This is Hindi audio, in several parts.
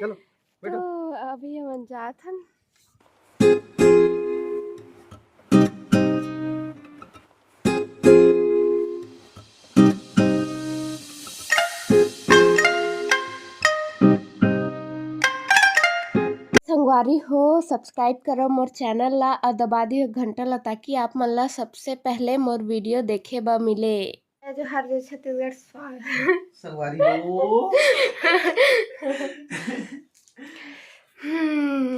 चलो बैठो। तो अभी हम जात हन। संगवारी हो सब्सक्राइब करो मोर चैनल ला और दबा दियो घंटा ला ताकि आप मन ला सबसे पहले मोर वीडियो देखे ब मिले। जो हर जय छत्तीसगढ़ संगवारी हो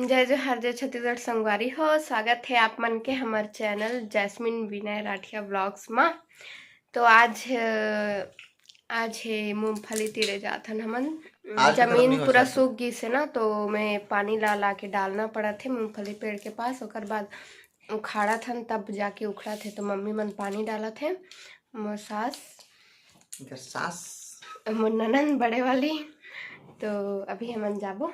जय जोहार जय छत्तीसगढ़ संगवारी हो। स्वागत है आप मन के हमारे चैनल जैस्मिन विनय राठिया ब्लॉग्स में। तो आज है मूंगफली तीरे जाथन हमन। जमीन पूरा सूख गई से ना, तो मैं पानी ला के डालना पड़ा थे मूंगफली पेड़ के पास। ओकर बाद उखाड़ा थन तब जाके उखड़ा थे, तो मम्मी मन पानी डाला थे। मोर सास मोर ननन बड़े वाली। तो अभी हमन जाबो।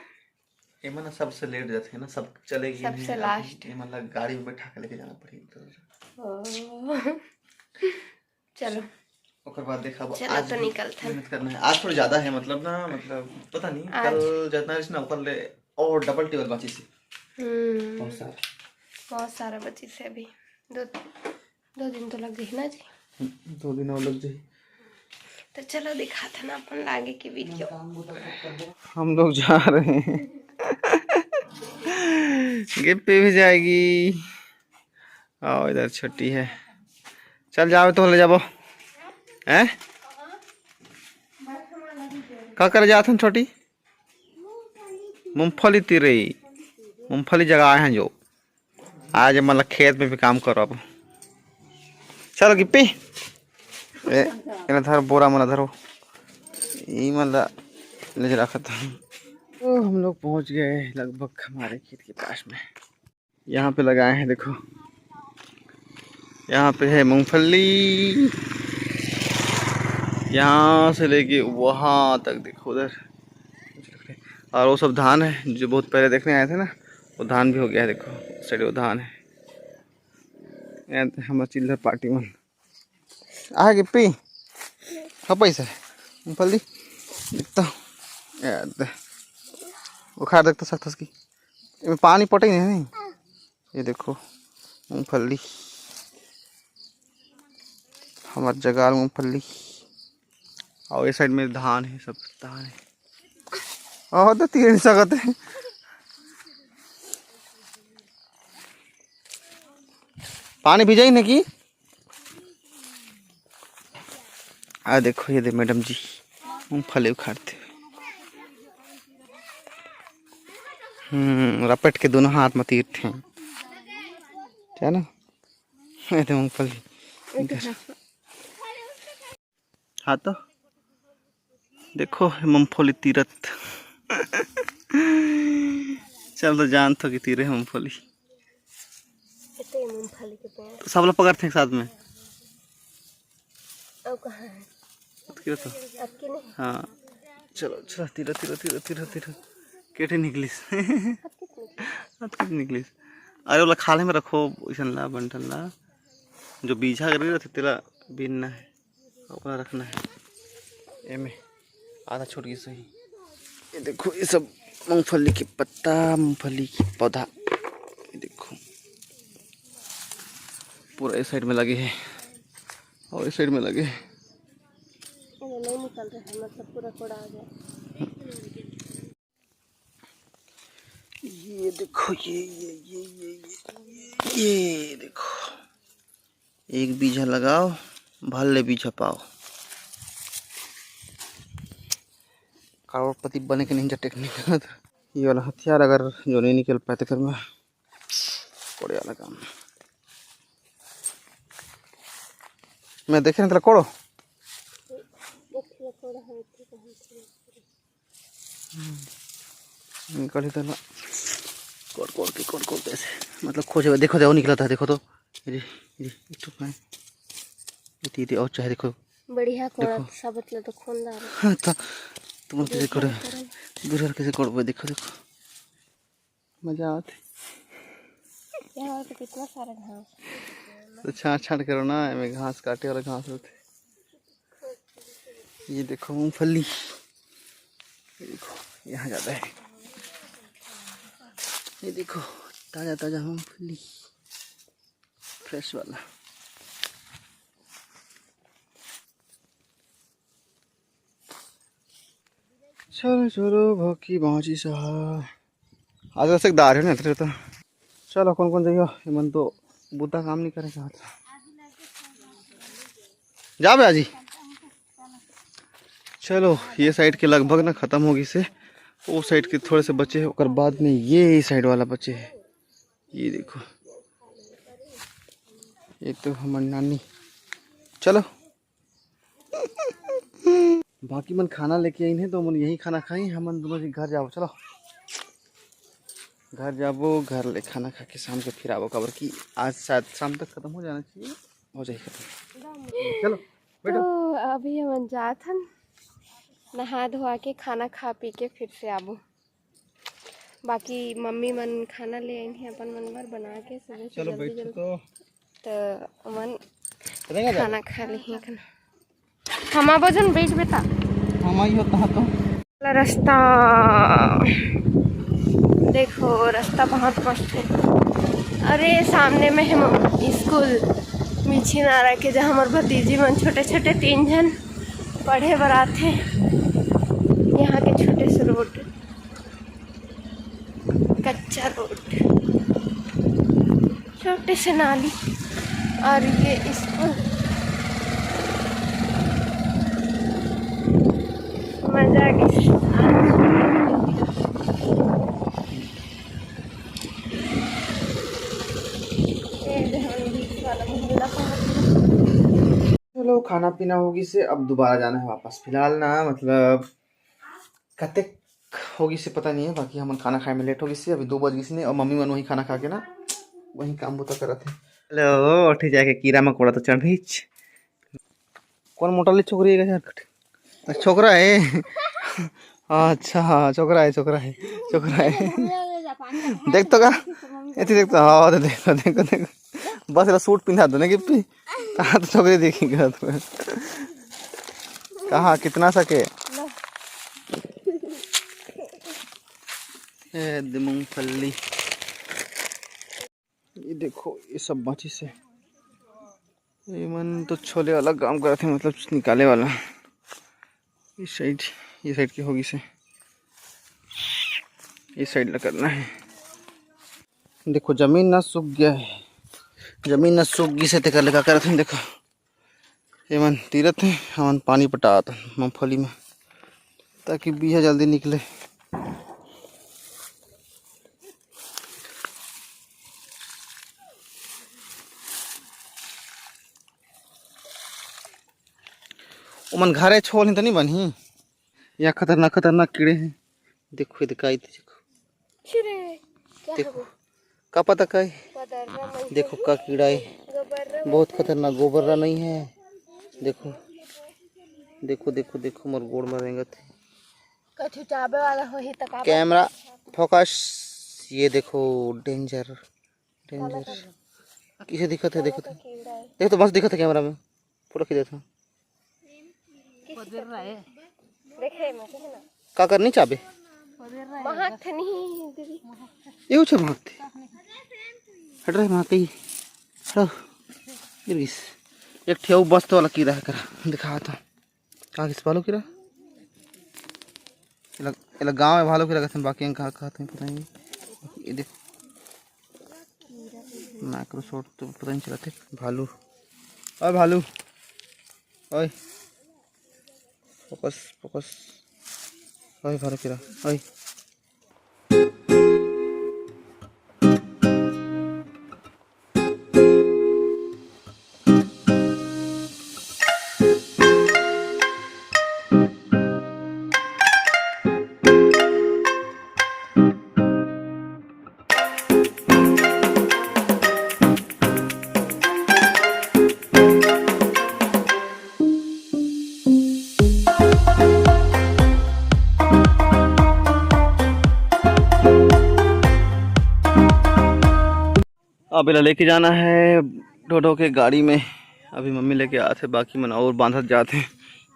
एमन सबसे लेट जाते हैं ना, सब चलेगी सबसे लास्ट एमन ला गाड़ी में बैठा के लेके जाना पड़ेगा। चलो ओकर बाद देखा आज तो निकलते मेहनत करना है। आज थोड़ा ज्यादा है, मतलब ना, मतलब पता नहीं कल जितना ना ऊपर ले और डबल टेबल बाची से बहुत सारा बची से। अभी दो दिन तो लग गई ना जी। 2 दिन और लग जाए। तो चलो दिखाते ना अपन आगे की वीडियो। हम लोग जा रहे हैं गिफ्ट पे भी जाएगी। आओ इधर छोटी है, चल जाओ तो ले जाबो हैं। का कर जात छोटी मूंगफली तीरे मूंगफली जगह आए हैं जो आज मतलब खेत में भी काम करो। अब चलो गिप्पी धर बोरा मन धरो ये मतलब ले रखा था। तो हम लोग पहुंच गए लगभग हमारे खेत के पास में। यहाँ पे लगाए हैं, देखो यहाँ पे है मूंगफली, यहाँ से लेके वहाँ तक देखो उधर। और वो सब धान है जो बहुत पहले देखने आए थे ना, वो धान भी हो गया है। देखो साइड वो धान है। हमारे चिल्लर पार्टी में आ गिप्पी हाँ पैसा मूंगफली दिखता उखाड़ देखता सकता की इसमें पानी पटे ही नहीं। ये देखो मूंगफली हमारे जगाल मूंगफली, और ये साइड में धान है, सब धान है। और तो तीर नहीं सकते है। पानी भिजा ही नहीं की। आ देखो ये दे मैडम जी मूंगफली उखाड़ते रपट के दोनों हाथ में तीर थे क्या ना। ये मूंगफली हाँ तो देखो मूंगफली तीरत चल तो जान तो कि तीरे मूंगफली तो सब लोग पकड़ते हैं साथ में। तो हाँ चलो चलो तीरा तीरा तीरा तीरा तीरा केटे निकलिस निकलिस। अरे वाला खाले में रखो इसन ला बंटन ला जो बीजा कर रहते तेरा बीनना है और रखना है। ये में आधा छोड़ गई सही। ये देखो ये सब मूंगफली के पत्ता, मूंगफली की पौधा, ये देखो पूरा इस साइड में लगे हैं और इस साइड में लगे हैं। नहीं निकल रहा है, मतलब पूरा कोड़ा आ गया। ये देखो ये देखो एक बीजा लगाओ भले बीजा पाओ। करोड़पति बने के नहीं टेक्निक। ये वाला हथियार अगर जो नहीं निकल पाए तो फिर मैं कोड़े वाला काम मैं देखे ना कोड़ो निकल ही तला कोड़ कैसे मतलब खोजे देखो देखो निकला था। देखो तो ये और चाहे देखो बढ़िया कोड़ा सब मतलब तो खून हाँ तुम देखो दूर कैसे कोड़ देखो देखो मजा आते। यहाँ तो कितना सारा घास तो छाट करो ना, में घास काटे वाला घास होते। ये देखो मूंगफली देखो यहाँ ज़्यादा है। ये देखो ताज़ा ताज़ा मूंगफली फ्रेश वाला। चलो चलो भौकी पहुँची साहब आज वैसे दार है ना तो चलो कौन कौन जाइए मन तो बूता काम नहीं करेगा जा बे आजी। चलो ये साइड के लगभग ना ख़त्म होगी से वो साइड के थोड़े से बचे और बाद में ये साइड वाला बचे है। ये देखो ये तो हमारी नानी। चलो बाकी मन खाना लेके आई तो मन यही खाना खाई हम दोनों जी घर जाओ। चलो घर जाबो घर ले खाना खा के शाम के फिर आवो खबर की आज शायद शाम तक खत्म हो जाना चाहिए हो जाए खत्म। चलो बैठो। तो अभी हम जात हन नहा धोआ के खाना खा पी के फिर से आबो। बाकी मम्मी मन खाना ले आई हैं अपन मन बर बना के सुबह से चलो जल्दी बैठो जल्दी तो मन चलेगा खाना खा ली हैं। हम आबो जन बेच बेटा हम आई होता तो रास्ता देखो रास्ता बहुत मस्त है। अरे सामने में हम स्कूल मिची नारा के जहाँ हमार भतीजी मन छोटे छोटे 3 जन पढ़े बर आथे। यहाँ के छोटे से रोड कच्चा रोड छोटे से नाली और ये स्कूल मजा आ गई। चलो खाना पीना होगी से अब दोबारा जाना है वापस। फिलहाल ना मतलब कते होगी से पता नहीं है। बाकी हम खाना खाए में लेट होगी से अभी 2 बज गई से और मम्मी मन वही खाना खा के ना वही काम बुता करत है। हेलो उठे जाके कीड़ा मकोड़ा तो चढ़ रही कौन मोटा ले छोकरी है छोकरा है। अच्छा हाँ छोकरा है छोकरा है छोकरा है। देख तो का ऐसे देख तो हाँ देखो देखो देखो बस सूट पिंधा दो ना गिफ्टी कहाँ तो छोकरी देखेंगे तो कहाँ कितना सके मूंगफली। ये देखो ये सब बाची से ये मन तो छोले वाला काम कर थे मतलब निकाले वाला। इस साइड की होगी से इस साइड करना है। देखो जमीन ना सूख गया है जमीन ना सूख गई से तेकर लगा कर थे। देखो ये मन तीरथ है हमन पानी पटा था मूंगफली में ताकि बीजा जल्दी निकले। मन घरे छोल तो नहीं बनी यहाँ खतरनाक खतरनाक कीड़े हैं। देखो दिखाई देखो का पता का देखो का कीड़ा है बहुत खतरनाक गोबर्रा नहीं है। देखो देखो देखो देखो मोर गोड़ में रेंगत है कैमरा फोकस। ये देखो डेंजर डेंजर किसे दिखत है। देखो देख तो बस दिखत है कैमरा में पूरा खींचा था का करनी चाबे ये छे भागते हट रहे वहाँ कहीं गिर एक ठेऊ बस्त वाला कीड़ा है करा दिखा था कहाँ किस भालू कीड़ा ये गाँव में भालू कीड़ा कहते बाकी कहाँ कहते पता नहीं। ये देख माइक्रोसॉफ्ट तो पता नहीं चला थे भालू ओए भालू ओए फोकस फोकस ओए भालू कीड़ा ओए। अब इला लेके जाना है डोडो के गाड़ी में। अभी मम्मी लेके आते बाकी मन और बांधत जाते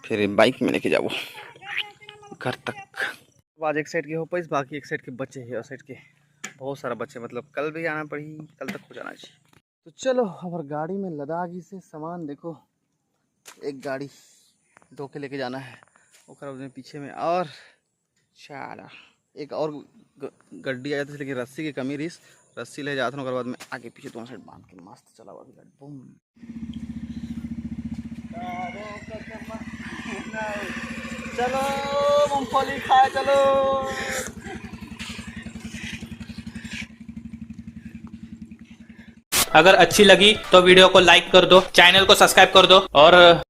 फिर बाइक में लेके जाओ घर तक। आज एक साइड के हो पाइस बाकी एक साइड के बच्चे है और साइड के बहुत सारा बच्चे, मतलब कल भी आना पड़ी, कल तक हो जाना चाहिए। तो चलो हमारे गाड़ी में लदागी से सामान देखो, एक गाड़ी धो के लेके जाना है, वो पीछे में और चारा एक और गड्डी आ जाती, लेकिन रस्सी की कमी रही, रस्सी ले जाता हूँ, बाद में आगे पीछे दोनों साइड बांध के मस्त चला हुआ गाड़ी बूम। चलो मूंगफली खाए चलो। अगर अच्छी लगी तो वीडियो को लाइक कर दो, चैनल को सब्सक्राइब कर दो और